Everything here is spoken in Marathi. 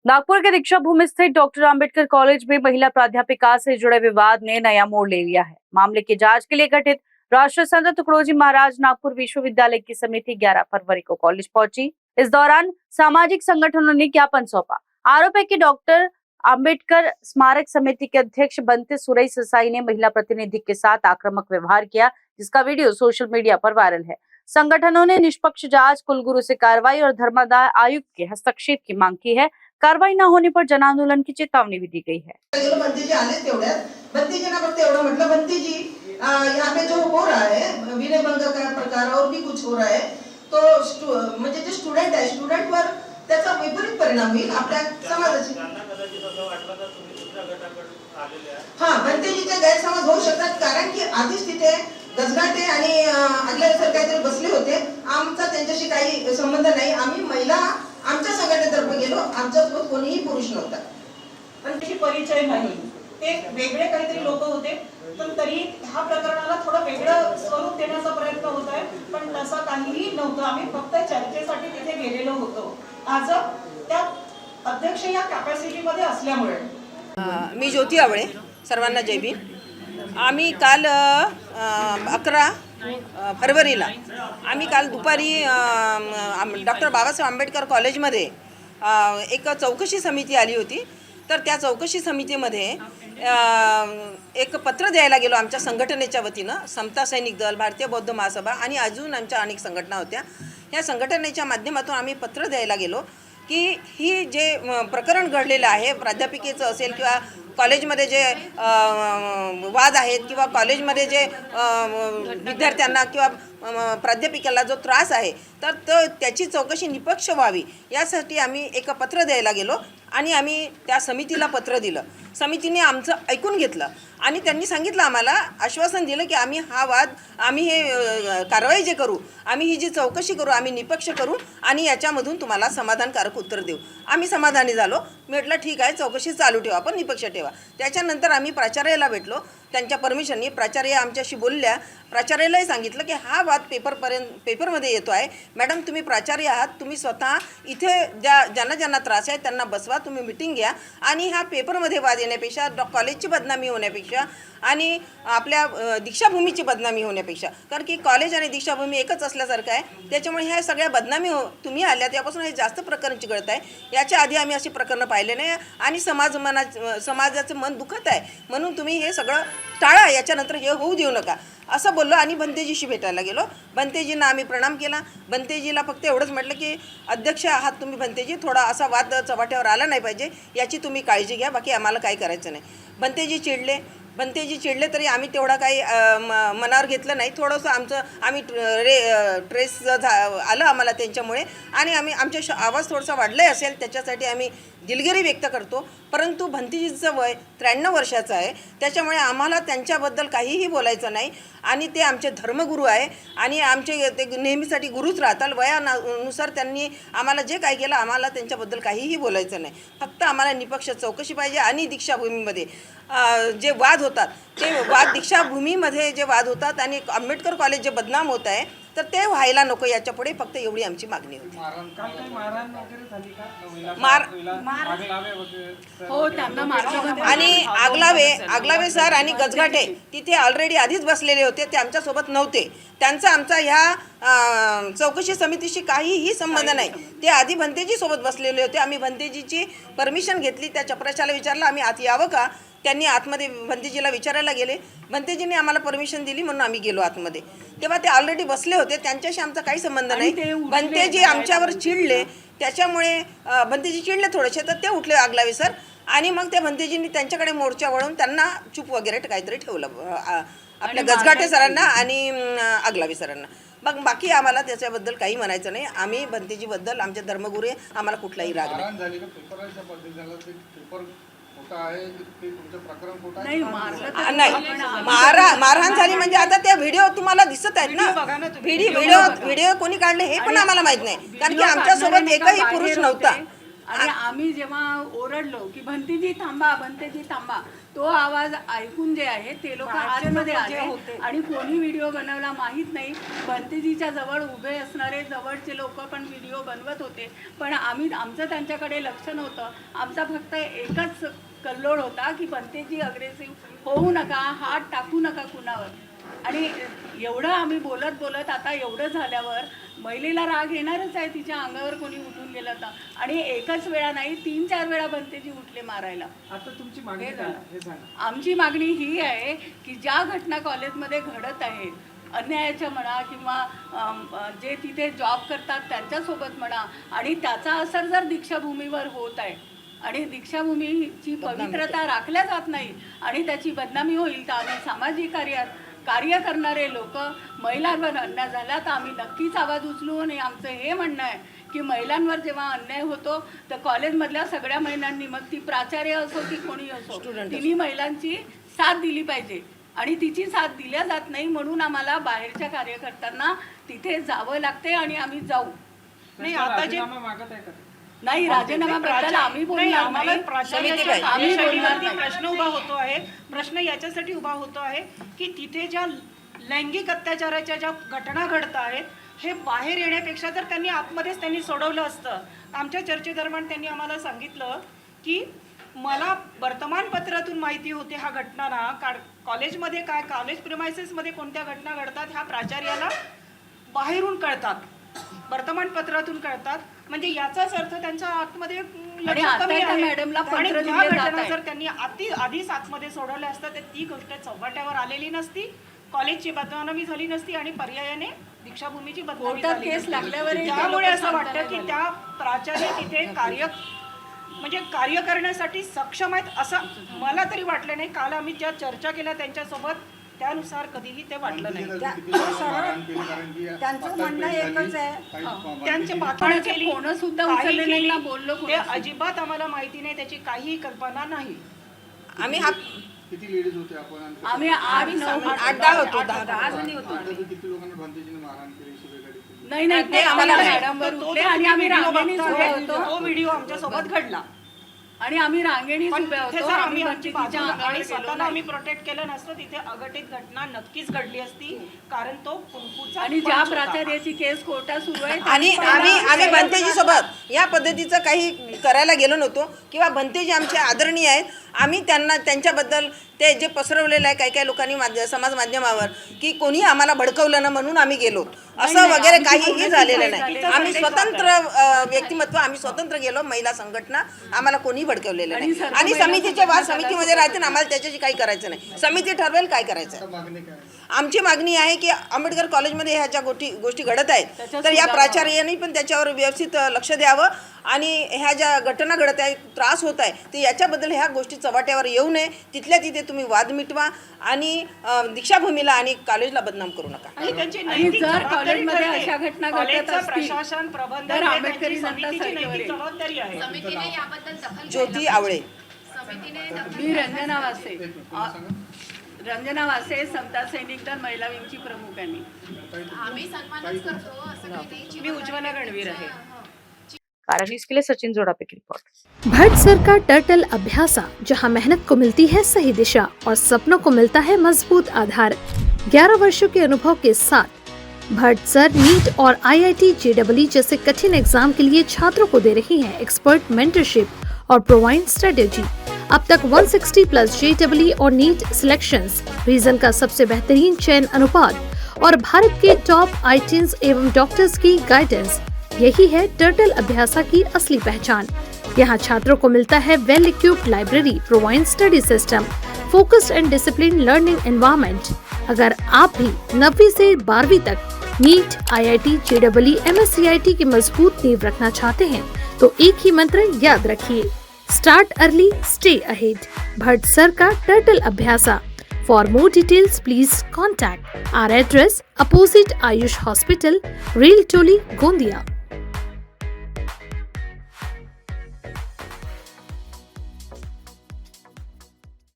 नागपुर के दीक्षा भूमि स्थित डॉक्टर अंबेडकर कॉलेज में महिला प्राध्यापिका से जुड़े विवाद ने नया मोड़ ले लिया है। मामले की जांच के लिए गठित राष्ट्रीय संत तुकडोजी महाराज नागपुर विश्वविद्यालय की समिति 11 फरवरी को कॉलेज पहुंची। इस दौरान सामाजिक संगठनों ने ज्ञापन सौंपा। आरोप है कि डॉक्टर अंबेडकर स्मारक समिति के अध्यक्ष बनते सुरई सरसाई ने महिला प्रतिनिधि के साथ आक्रामक व्यवहार किया, जिसका वीडियो सोशल मीडिया पर वायरल है। संगठनों ने निष्पक्ष जांच, कुलगुरु से कार्रवाई और धर्मादाय आयुक्त के हस्तक्षेप की मांग की है। कार्रवाई न होने पर जन आंदोलन की चेतावनी भी दी गई है। बंतीजी आले तेवढ्यात बंतीजींना फक्त एवढं म्हटलं, बंतीजी यहाँ पे जो हो रहा है विनयभंग का प्रकार और भी कुछ हो रहा है, तो म्हणजे जे स्टुडंट आहे स्टुडंटवर त्याचा विपरीत परिणाम होईल आपल्या समाजाची। हां, बंतीजीचे गैरसमज होऊ शकतात, कारण की आधीच तिथे गजगाटे आणि अगल्यासर काहीतरी बसले होते। आमचा त्यांच्याशी काही संबंध नाही। आम्ही महिला आमच्या संघटनेतर्फे गेलो, आमच्यासोबत कोणीही पुरुष नव्हता। पण त्याची परिचय नाही, ते वेगळे काहीतरी लोक होते, पण तरी ह्या प्रकरणाला थोडं वेगळं स्वरूप देण्याचा प्रयत्न होत आहे, पण तसं काहीही नव्हतं। आम्ही फक्त चर्चेसाठी तिथे गेलेलो होतो। आज त्या अध्यक्ष या कॅपॅसिटीमध्ये असल्यामुळे मी ज्योती आवळे, सर्वांना जय भीम। आम्ही काल 11 फरवरीला आम्ही काल दुपारी डॉक्टर बाबासाहेब आंबेडकर कॉलेजमध्ये एक चौकशी समिती आली होती। तर त्या चौकशी समितीमध्ये एक पत्र द्यायला गेलो आमच्या संघटनेच्या वतीनं। समता सैनिक दल, भारतीय बौद्ध महासभा आणि अजून आमच्या अनेक संघटना होत्या। या संघटनेच्या माध्यमातून आम्ही पत्र द्यायला गेलो की ही जे प्रकरण घडलेलं आहे, प्राध्यापिकेचं असेल किंवा कॉलेजमध्ये जे वाद आहेत किंवा कॉलेजमध्ये जे विद्यार्थ्यांना किंवा प्राध्यापिकेला जो त्रास आहे, तर त्याची चौकशी निष्पक्ष व्हावी यासाठी आम्ही एक पत्र द्यायला गेलो आणि आम्ही त्या समितीला पत्र दिलं। समितीने आमचं ऐकून घेतलं आणि त्यांनी सांगितलं, आम्हाला आश्वासन दिलं की आम्ही हा वाद, आम्ही हे कारवाई जे करू, आम्ही ही जी चौकशी करू, आम्ही निष्पक्ष करू आणि याच्यामधून तुम्हाला समाधानकारक उत्तर देऊ। आम्ही समाधानी झालो। म्हटलं ठीक आहे, चौकशी चालू ठेवा पण निष्पक्ष ठेवा। त्याच्यानंतर आम्ही प्राचार्याला भेटलो, त्यांच्या परमिशननी प्राचार्य आमच्याशी बोलल्या। प्राचार्यालाही सांगितलं की हा वाद पेपरमध्ये येतो आहे, मॅडम तुम्ही प्राचार्य आहात, तुम्ही स्वतः इथे ज्यांना त्रास आहे त्यांना बसवा, तुम्ही मीटिंग घ्या आणि हा पेपरमध्ये वाद येण्यापेक्षा, कॉलेजची बदनामी होण्यापेक्षा आणि आपल्या दीक्षाभूमीची बदनामी होण्यापेक्षा, कारण की कॉलेज आणि दीक्षाभूमी एकच असल्यासारखं आहे, त्याच्यामुळे ह्या सगळ्या बदनामी तुम्ही आल्या त्यापासून हे जास्त प्रकरण चिघळत आहे। याच्या आधी आम्ही अशी प्रकरणं पाहिले नाही आणि समाजाचं मन दुखत आहे, म्हणून तुम्ही हे सगळं टाळा, याच्यानंतर हे होऊ देऊ नका असं बोललो आणि बंतेजीशी भेटायला गेलो। बंतेजींना आम्ही प्रणाम केला। बंतेजीला फक्त एवढंच म्हटलं की अध्यक्ष आहात तुम्ही बंतेजी, थोडा असा वाद चव्हाट्यावर आला नाही पाहिजे, याची तुम्ही काळजी घ्या, बाकी आम्हाला काही करायचं नाही। बंतेजी चिडले तरी आम्ही तेवढा काही मनावर घेतलं नाही। थोडंसं आम्ही ट्रेस आलं आम्हाला त्यांच्यामुळे आणि आमच्या आवाज थोडासा वाढलाही असेल त्याच्यासाठी आम्ही दिलगिरी व्यक्त करतो। परंतु बंतेजींचं वय 93 वर्षाचं आहे, त्याच्यामुळे आम्हाला त्यांच्याबद्दल काहीही बोलायचं नाही आणि ते आमचे धर्मगुरू आहे आणि आमचे ते नेहमीसाठी गुरुच राहतात। वयानुसार त्यांनी आम्हाला जे काही केलं, आम्हाला त्यांच्याबद्दल काहीही बोलायचं नाही। फक्त आम्हाला निष्पक्ष चौकशी पाहिजे आणि दीक्षाभूमीमध्ये जे वाद होतात, ते वाद दीक्षाभूमीमध्ये जे वाद होतात आणि आंबेडकर कॉलेज जे बदनाम होत आहे, तर ते व्हायला नको, याच्या पुढे फक्त एवढी आमची मागणी होती। आणि आगलावे सर आणि गजघाटे तिथे ऑलरेडी आधीच बसलेले होते, ते आमच्यासोबत नव्हते। त्यांचा आमचा ह्या चौकशी समितीशी काहीही संबंध नाही। ते आधी भंतेजी सोबत बसलेले होते। आम्ही भंतेजीची परमिशन घेतली, त्या चपराशाला विचारलं आम्ही आत यावं का, त्यांनी आतमध्ये भंतेजीला विचारायला गेले, भंतेजींनी आम्हाला परमिशन दिली म्हणून आम्ही गेलो आतमध्ये। तेव्हा ते ऑलरेडी बसले होते, त्यांच्याशी आमचा काही संबंध नाही। भंतेजी आमच्यावर चिडले, त्याच्यामुळे भंतेजी चिडले थोडेसे, तर ते उठले आगलावे सर आणि मग त्या भंतेजींनी त्यांच्याकडे मोर्चा वळून त्यांना चूप वगैरे काहीतरी ठेवलं आपल्या गजघाटे सरांना आणि आगलावे सरांना। मग बाकी आम्हाला त्याच्याबद्दल काही म्हणायचं नाही। आम्ही भंतेजीबद्दल, आमचे धर्मगुरू आहे, आम्हाला कुठलाही राग नाही। मारहाण झाली म्हणजे आता त्या व्हिडिओ तुम्हाला दिसत आहेत ना, व्हिडिओ कोणी काढले हे पण आम्हाला माहित नाही, कारण की आमच्यासोबत एकही पुरुष नव्हता। आणि आम्ही जेव्हा ओरडलो की भंतेजी थांबा, भंतेजी थांबा, तो आवाज ऐकून जे आहे ते लोक आतमध्ये आले आणि कोणी व्हिडिओ बनवला माहीत नाही. भंतेजीच्या जवळ उभे असणारे जवळचे लोक पण व्हिडिओ बनवत होते, पण आमचं त्यांच्याकडे लक्ष नव्हतं. आमचा फक्त एकच कल्लोळ होता की भंतेजी अग्रेसिव्ह होऊ नका, हात टाकू नका कुणावर. आणि एवढं आम्ही बोलत बोलत आता एवढं झाल्यावर महिलेला राग येणारच आहे, तिच्या अंगावर कोणी उठून गेलं तर. आणि एकच वेळा नाही 3-4 वेळा भंतेजी उठले मारायला. आता तुमची मागणी काय आहे? हे सांगा. आमची मागणी ही आहे की ज्या घटना कॉलेजमध्ये घडत आहेत, अन्यायाच्या म्हणा किंवा जे तिथे जॉब करतात त्यांच्यासोबत म्हणा, आणि त्याचा असर जर दीक्षाभूमीवर होत आहे आणि दीक्षाभूमीची पवित्रता राखल्या जात नाही आणि त्याची बदनामी होईल, तर आम्ही सामाजिक कार्य करणारे लोक महिलांवर अन्याय झाला तर आम्ही नक्कीच आवाज उचलू. आणि आमचं हे म्हणणं आहे की महिलांवर जेव्हा अन्याय होतो तर कॉलेजमधल्या सगळ्या महिलांनी, मग ती प्राचार्य असो की कोणी असो, तिन्ही महिलांची साथ दिली पाहिजे. आणि तिची साथ दिल्या जात नाही म्हणून आम्हाला बाहेरच्या कार्यकर्त्यांना तिथे जावं लागते आणि आम्ही जाऊ. नाही, आता जे राजीनामा मागत आहे का? नाही, राजीनामाबद्दल आम्ही बोलणार आम्हाला नाही. प्राचार्याच्या आम्ही बोलणार कार्यशैलीवरती नाही. प्रश्न उभा होतो आहे. प्रश्न याच्यासाठी उभा होतो आहे की तिथे ज्या लैंगिक अत्याचाराच्या ज्या घटना घडत आहेत, हे बाहेर येण्यापेक्षा जर त्यांनी आतमध्येच त्यांनी सोडवलं असतं. आमच्या चर्चेदरम्यान त्यांनी आम्हाला सांगितलं की मला वर्तमानपत्रातून माहिती होते ह्या घटना कॉलेजमध्ये काय, कॉलेज प्रिमायसेसमध्ये कोणत्या घटना घडतात ह्या प्राचार्याला बाहेरून कळतात, वर्तमानपत्रातून कळतात. म्हणजे याचाच अर्थ त्यांच्या आतमध्ये लक्ष कमी आहे. आणि त्या घटना जर त्यांनी आधीच आतमध्ये सोडवल्या असतात तर ती गोष्ट चव्हाट्यावर आलेली नसती, कॉलेजची बदनामी झाली नसती आणि पर्यायाने दीक्षाभूमीची बदनामी झाली केस नसती. लागल्यावर त्यामुळे असं वाटतं की त्या प्राचार्य तिथे कार्य करण्यासाठी सक्षम आहेत असं मला तरी वाटलं नाही. काल आम्ही ज्या चर्चा केल्या त्यांच्यासोबत त्यानुसार कधीही ते वाटलं नाही. त्यांचं म्हणणं एकच आहे, त्यांचे पाठवण केली, फोन सुद्धा काही उचलले नाही केली, ना, बोललो ते अजिबात आम्हाला माहिती नाही, त्याची काही कल्पना नाही. आम्ही हा किती लेडीज होते आपण? आम्ही 8-10 होतो, 10 जणी होतो. किती लोकांना भंतेजीने मारहाण केली, शिवेगाळी केली? नाही ते आम्हाला मॅडमवर तो उठले जो आणि आम्ही व्हिडिओ रांगेने बघताय, उभे होतो. तो व्हिडिओ आमच्या सोबत घडला. आणि आम्ही रांगेने पण उभे तिथे होतो. जर आम्ही आमची तिच्या बाजू अंगावर आणि गेलो स्वतःला नाही. आम्ही प्रोटेक्ट केलं नसतं, तिथे अघटित घटना नक्कीच घडली असती. कारण तो कुंकूचा आणि ज्या पंच होता. प्राचार्याची केस कोर्टात सुरू आहे आणि आम्ही भंतेजी सोबत या पद्धतीचं काही करायला गेलो नव्हतो किंवा भंतेजी आमचे आदरणीय आहेत. आम्ही त्यांच्याबद्दल ते जे पसरवलेलं आहे काही लोकांनी समाज माध्यमावर की कोणी आम्हाला भडकवलं ना म्हणून आम्ही गेलो, असं वगैरे काहीही झालेलं नाही. आम्ही स्वतंत्र व्यक्तिमत्व, आम्ही स्वतंत्र गेलो, महिला संघटना, आम्हाला कोणी भडकवलेलं नाही. आणि समितीचे वाद समितीमध्ये राहते ना, आम्हाला त्याच्याशी काही करायचं नाही. समिती ठरवेल काय करायचं. मागणी काय? आमची मागणी आहे की आंबेडकर कॉलेजमध्ये ह्या ज्या गोष्टी घडत आहेत तर या प्राचार्यांनी पण त्याच्यावर व्यवस्थित लक्ष द्यावं आणि ह्या ज्या घटना घडत आहेत, त्रास होत आहे, तर याच्याबद्दल ह्या गोष्टी चव्हाट्यावर येऊ नये. तिथल्या तिथे तुम्ही वाद मिटवा आणि दीक्षाभूमीला आणि कॉलेजला बदनाम करू नका. आणि त्यांची आणि नैतिक जर जबाबदारी कॉलेजमध्ये ठरते. अशा घटना घडत कॉलेजचं असतील, प्रशासन प्रबंधन तर हे आंबेडकरी त्यांची जनता समितीची सारखेवर नैतिक आहे. जबाबदारी आहे. समितीने याबद्दल दखल ज्योती आवळे. समितीने दखल मी रंजना वासे, पुन्हा सांगा. रंजना वासे, समता सैनिक दल महिला विंगची प्रमुख आहे मी. आम्ही सन्मानच करतो असं काही नाही. मी उज्ज्वला रणवीर आहे. कारण न्यूज के लिए सचिन जोड़ा पे की रिपोर्ट। भट्ट सर का टर्टल अभ्यासा, जहां मेहनत को मिलती है सही दिशा और सपनों को मिलता है मजबूत आधार। 11 वर्षों के अनुभव के साथ भट्ट सर नीट और IIT JEE जैसे कठिन एग्जाम के लिए छात्रों को दे रही हैं एक्सपर्ट मेंटरशिप और प्रोवाइड स्ट्रेटेजी। अब तक 160+ JEE और नीट सिलेक्शंस, रीजन का सबसे बेहतरीन चयन अनुपात और भारत के टॉप IITs एवं डॉक्टर्स की गाइडेंस, यही है टर्टल अभ्यासा की असली पहचान। यहाँ छात्रों को मिलता है well equipped library, provide study system, focused and discipline learning environment. अगर आप भी 9वीं से 12वीं तक नीट, IIT JEE MSCIT की मजबूत नींव रखना चाहते हैं तो एक ही मंत्र याद रखिए, start early stay ahead. Bhatt sir का टर्टल अभ्यासा। For more details, please contact our address opposite Ayush Hospital, Real Toli, Gondia.